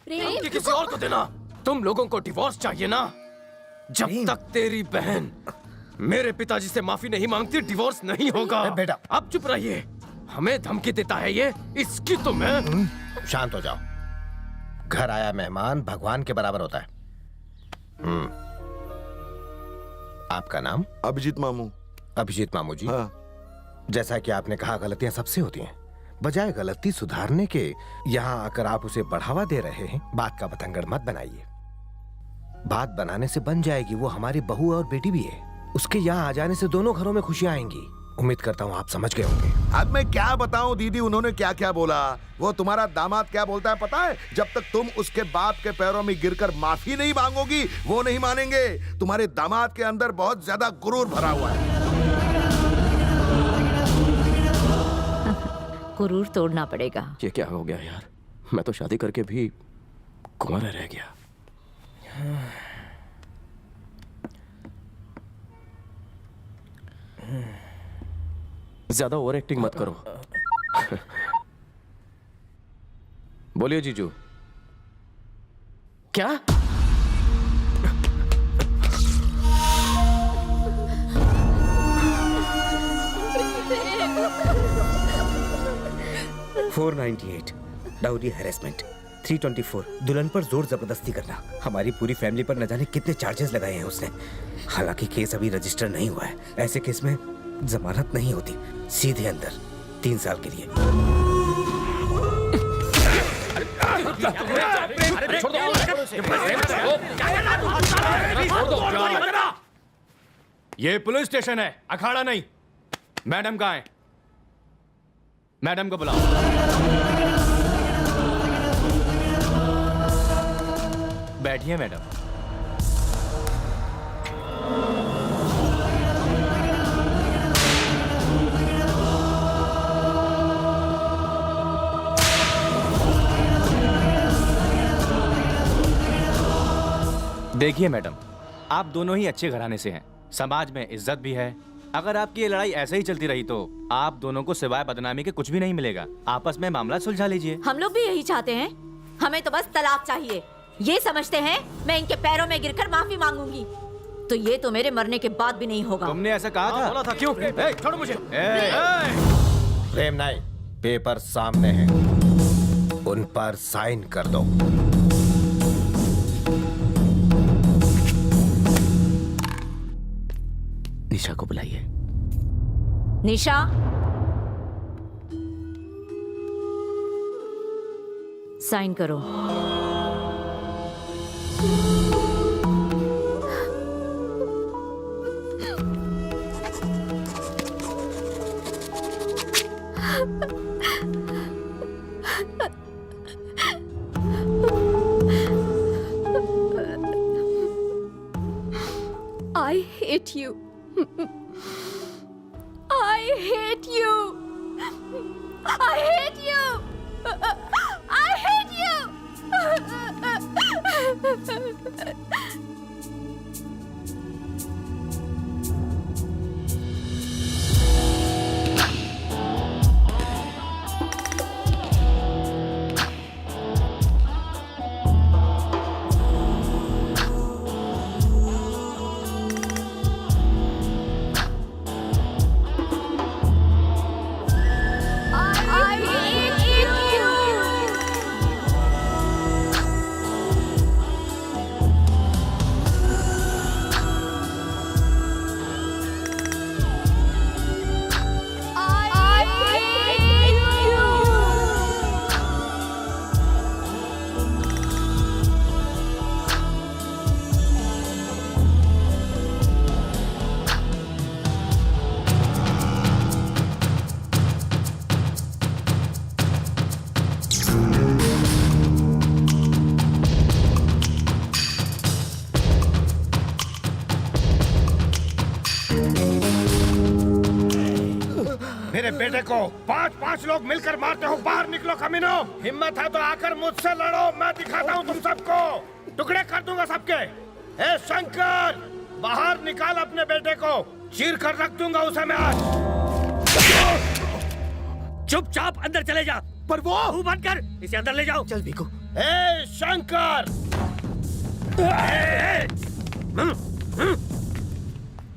कि किसी और को देना। तुम लोगों को डिवोर्स चाहिए ना? जब तक तेरी बहन मेरे पिताजी से माफी नहीं मांगती, डिवोर्स नहीं होगा। बेटा अब चुप रहिए। हमें धमकी देता है ये, इसकी तो मैं। शांत हो जाओ। घर आया मेहमान भगवान के बराबर होता है। आपका नाम? अभिजीत मामू। अभिजीत मामू जी। हाँ। जैसा कि आपने कहा, गलतियां सबसे होती हैं। बजाय गलती सुधारने के यहाँ आकर आप उसे बढ़ावा दे रहे हैं। बात का बतंगड़ मत बनाइए। बात बनाने से बन जाएगी। वो हमारी बहू और बेटी भी है। उसके यहाँ आ जाने से दोनों घरों में खुशियां आएंगी। उम्मीद करता हूँ आप समझ गए होंगे। अब मैं क्या बताऊं दीदी, उन्होंने क्या क्या बोला। वो तुम्हारा दामाद क्या बोलता है पता है? जब तक तुम उसके बाप के पैरों में गिरकर माफी नहीं मांगोगी, वो नहीं मानेंगे। तुम्हारे दामाद के अंदर बहुत ज्यादा गुरूर भरा हुआ है। गुरूर तोड़ना पड़ेगा। ये क्या हो गया यार? मैं तो शादी करके भी कुंवारा रह गया। ज्यादा ओवर एक्टिंग मत करो। बोलिए जीजू। क्या? $498 डाउरी हैरेसमेंट, 324 दुल्हन पर जोर जबरदस्ती करना। हमारी पूरी फैमिली पर न जाने कितने चार्जेस लगाए हैं उसने। हालांकि केस अभी रजिस्टर नहीं हुआ है। ऐसे केस में जमानत नहीं होती, सीधे अंदर 3 साल के लिए। ये पुलिस स्टेशन है, अखाड़ा नहीं। मैडम कहाँ है? मैडम को बुलाओ। बैठिए मैडम। देखिए मैडम, आप दोनों ही अच्छे घराने से हैं। समाज में इज्जत भी है। अगर आपकी ये लड़ाई ऐसे ही चलती रही तो आप दोनों को सिवाय बदनामी के कुछ भी नहीं मिलेगा। आपस में मामला सुलझा लीजिए। हम लोग भी यही चाहते हैं। हमें तो बस तलाक चाहिए। ये समझते हैं मैं इनके पैरों में गिरकर माफी मांगूंगी, तो ये तो मेरे मरने के बाद भी नहीं होगा। तुमने ऐसा कहा था? बोला था। क्यों? छोड़ो मुझे। प्रेम नहीं, पेपर सामने हैं, उन पर साइन कर दो। निशा को बुलाइए। निशा, साइन करो। I hate you. I hate you. I hate you. I hate you. मेरे बेटे को 5-5 लोग मिलकर मारते हो। बाहर निकलो कमीनो। हिम्मत है तो आकर मुझसे लड़ो। मैं दिखाता हूँ तुम सबको। टुकड़े कर दूंगा सबके। ए शंकर, बाहर निकाल अपने बेटे को। चीर कर रख दूंगा उसे मैं आज। चुपचाप अंदर चले जा। पर वो मुंह बंद कर, इसे अंदर ले जाओ। चल बीकू। ए शंकर!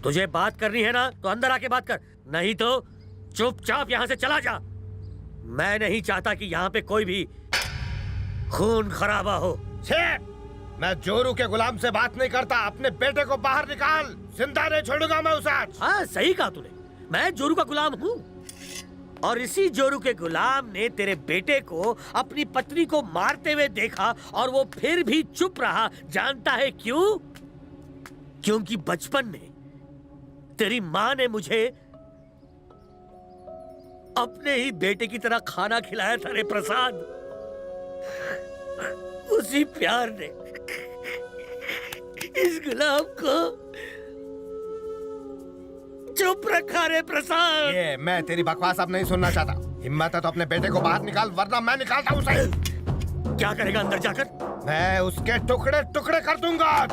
तुझे बात करनी है ना तो अंदर आके बात कर, नहीं तो चुपचाप यहाँ से चला जा। मैं नहीं चाहता कि यहाँ पे कोई भी खून खराबा हो। छे! मैं जोरू के गुलाम से बात नहीं करता। अपने बेटे को बाहर निकाल, जिंदा नहीं छोड़ूंगा मैं उसे आज। हाँ सही कहा तूने, मैं जोरू का गुलाम हूँ और इसी जोरू के गुलाम ने तेरे बेटे को अपनी पत्नी को मारते हुए देखा और वो फिर भी चुप रहा। जानता है क्यों? क्योंकि बचपन में तेरी माँ ने मुझे अपने ही बेटे की तरह खाना खिलाया था रे प्रसाद। उसी प्यार ने इस गुलाम को चुप रखा रे प्रसाद। ये मैं तेरी बकवास अब नहीं सुनना चाहता। हिम्मत है तो अपने बेटे को बाहर निकाल, वरना मैं निकालता हूँ उसे। क्या करेगा अंदर जाकर? मैं उसके टुकड़े टुकड़े कर दूंगा आज।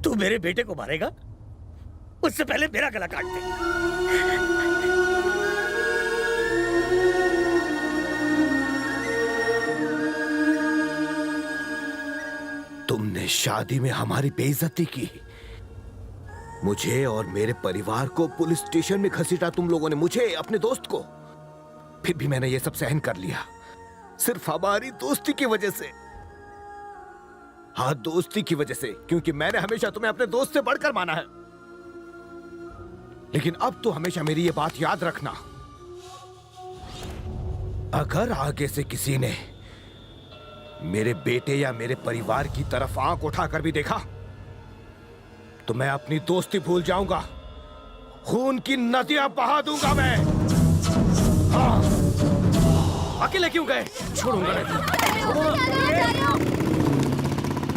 तू मेरे बेटे को मारेगा? उससे पहले मेरा गला काट दे। तुमने शादी में हमारी बेइज्जती की, मुझे और मेरे परिवार को पुलिस स्टेशन में घसीटा तुम लोगों ने, मुझे, अपने दोस्त को। फिर भी मैंने ये सब सहन कर लिया, सिर्फ हमारी दोस्ती की वजह से। हाँ, दोस्ती की वजह से, क्योंकि मैंने हमेशा तुम्हें अपने दोस्त से बढ़कर माना है। लेकिन अब तो हमेशा मेरी ये बात याद रखना, अगर आगे से किसी ने मेरे बेटे या मेरे परिवार की तरफ आंख उठाकर भी देखा तो मैं अपनी दोस्ती भूल जाऊंगा, खून की नदियां बहा दूंगा मैं। हाँ। अकेले क्यों गए? छोड़ूंगा नहीं।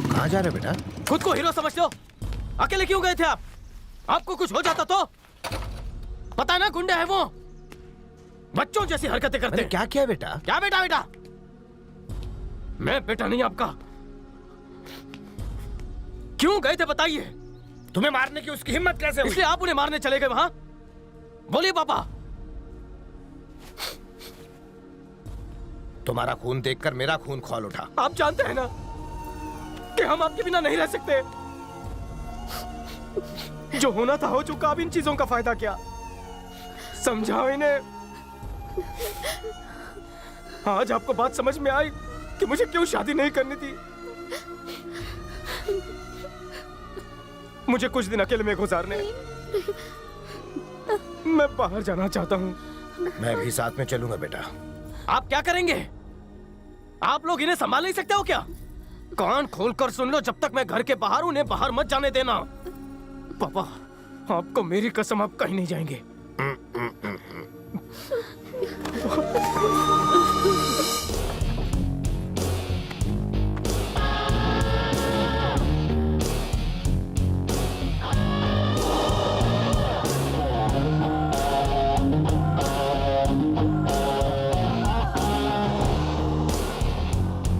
कहां जा रहे बेटा? खुद को हीरो समझते हो? अकेले क्यों गए थे आप? आपको कुछ हो जाता तो? पता है ना, गुंडे हैं वो, बच्चों जैसी हरकतें करते हैं। क्या किया बेटा? क्या बेटा? बेटा मैं बेटा नहीं आपका। क्यों गए थे बताइए? तुम्हें मारने की उसकी हिम्मत कैसे हुई? इसलिए आप उन्हें मारने चले गए वहां? बोलिए पापा। तुम्हारा खून देखकर मेरा खून खौल उठा। आप जानते हैं ना कि हम आपके बिना नहीं रह सकते। जो होना था हो चुका, अब इन चीजों का फायदा क्या? समझाओ इन्हें। आज आपको बात समझ में आई कि मुझे क्यों शादी नहीं करनी थी। मुझे कुछ दिन अकेले में गुजारने, मैं बाहर जाना चाहता हूँ। मैं भी साथ में चलूंगा बेटा। आप क्या करेंगे? आप लोग इन्हें संभाल नहीं सकते हो क्या? कान खोलकर सुन लो, जब तक मैं घर के बाहर हूं, उन्हें बाहर मत जाने देना। पापा, आपको मेरी कसम, आप कहीं नहीं जाएंगे।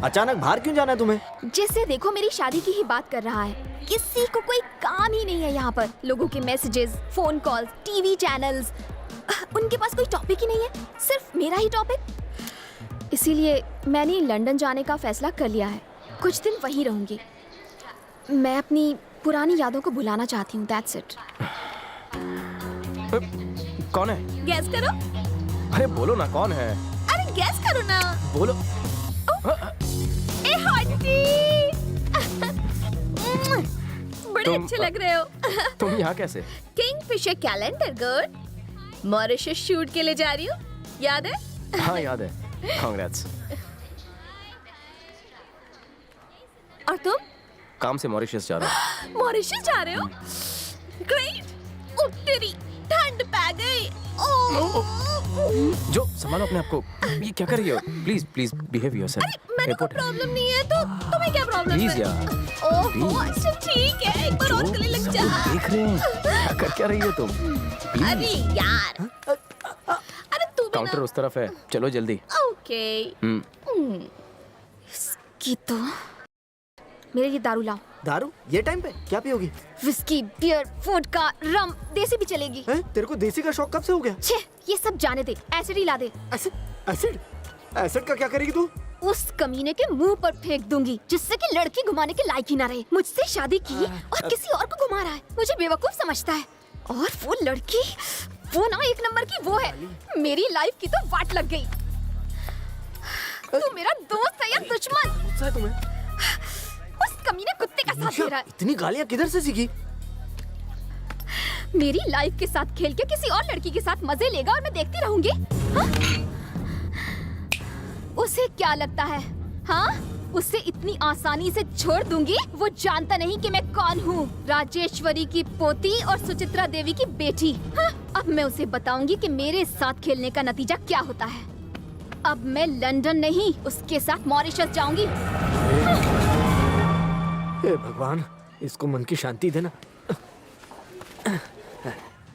अचानक बाहर क्यों जाना है तुम्हें? जिससे देखो मेरी शादी की ही बात कर रहा है। किसी को कोई काम ही नहीं है यहाँ पर। लोगों के messages, phone calls, TV channels, उनके पास कोई टॉपिक ही नहीं है, सिर्फ मेरा ही टॉपिक। इसीलिए मैंने लंदन जाने का फैसला कर लिया है। कुछ दिन वहीं रहूंगी। मैं अपनी पुरानी यादों को भुलाना चाहती हूँ। That's it. कौन है? गेस करो। अरे बोलो ना, कौन है? अरे गेस करो ना। बोलो। ए हॉटी। बड़े अच्छे लग रहे हो। तुम यहाँ कैसे? Kingfisher calendar good. Mauritius shoot के लिए जा रही हूँ, याद है? हाँ याद है। कांग्रेट्स। और तुम? काम से मॉरिशस जा रहा हूँ। मॉरिशस जा रहे हो? ग्रेट। उत्तरी ठंड पै गई। जो संभालो अपने आप को। ये क्या कर रही हो? Please please behave yourself. अरे मैंने कोई प्रॉब्लम नहीं है, तो तुम्हें क्या प्रॉब्लम है? प्लीज यार। ओह अच्छा ठीक है, एक बार और गले लग जा। देख रहे हैं क्या कर क्या रही हो तुम? अरे यार, अरे तू भी काउंटर ना। उस तरफ है, चलो जल्दी। ओके। इसकी तो मेरे लिए दारू लाओ। दारू? ये टाइम पे क्या पियोगी? विस्की, बियर, वोडका, रम, देसी भी चलेगी। हैं? तेरे को देसी का शौक कब से हो गया? छे, ये सब जाने दे, एसिड ही ला दे। एसिड? एसिड? एसिड का क्या करेगी तू? उस कमीने के मुंह पर फेंक दूंगी, जिससे कि लड़की घुमाने के लायक ही ना रहे। मुझसे शादी की और किसी और को घुमा रहा है, मुझे बेवकूफ समझता है। और वो लड़की, वो ना एक नंबर की वो है। मेरी लाइफ की तो वाट लग गई। तू मेरा दोस्त है या दुश्मन? गुस्सा है तुम्हें? उस कमीने कुत्ते का साथ दे रहा है। इतनी गालियाँ किधर से सीखी? मेरी लाइफ के साथ खेल के किसी और लड़की के साथ मजे लेगा और मैं देखती रहूंगी? हाँ? उसे क्या लगता है? हाँ? उसे इतनी आसानी से छोड़ दूंगी? वो जानता नहीं कि मैं कौन हूँ। राजेश्वरी की पोती और सुचित्रा देवी की बेटी। हाँ? अब मैं उसे बताऊंगी कि मेरे साथ खेलने का नतीजा क्या होता है। अब मैं लंदन नहीं, उसके साथ मॉरिशस जाऊंगी। हे भगवान, इसको मन की शांति देना।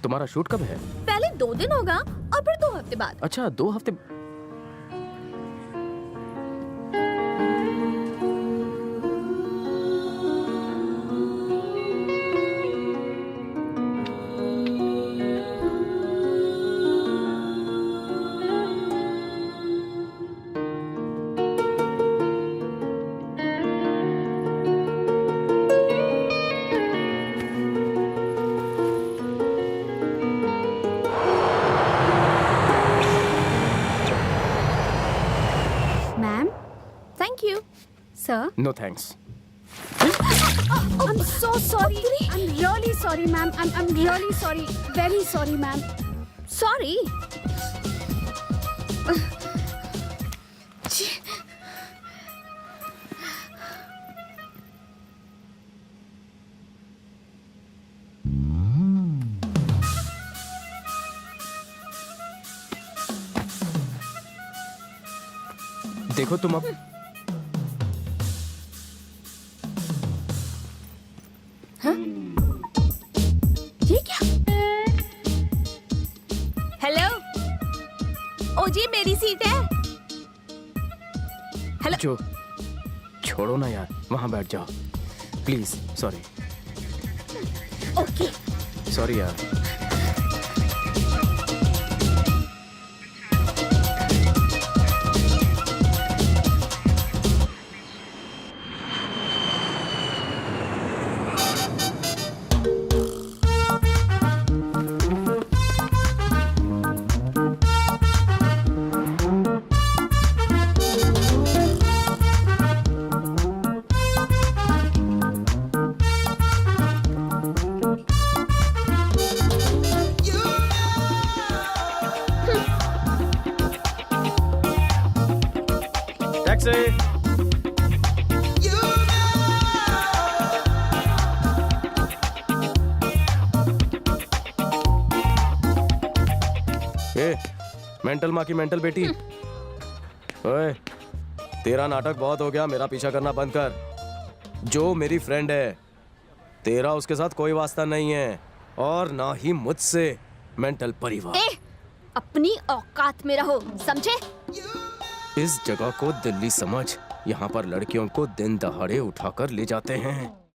तुम्हारा शूट कब है? पहले 2 दिन होगा और फिर 2 हफ्ते बाद। अच्छा, 2 हफ्ते। Ma'am, thank you. Sir, no thanks. I'm so sorry. I'm really sorry, ma'am. I'm really sorry. Very sorry, ma'am. Sorry. देखो तुम अब ये क्या? हेलो, ओ जी मेरी सीट है। हेलो, जो छोड़ो ना यार, वहां बैठ जाओ प्लीज। Sorry okay. सॉरी यार। टैक्सी। ए, मेंटल माँ की मेंटल बेटी। ओए, तेरा नाटक बहुत हो गया, मेरा पीछा करना बंद कर। जो मेरी फ्रेंड है, तेरा उसके साथ कोई वास्ता नहीं है और ना ही मुझसे। मेंटल परिवार। अपनी औकात में रहो, समझे? इस जगह को दिल्ली समझ। यहाँ पर लड़कियों को दिन दहाड़े उठाकर ले जाते हैं।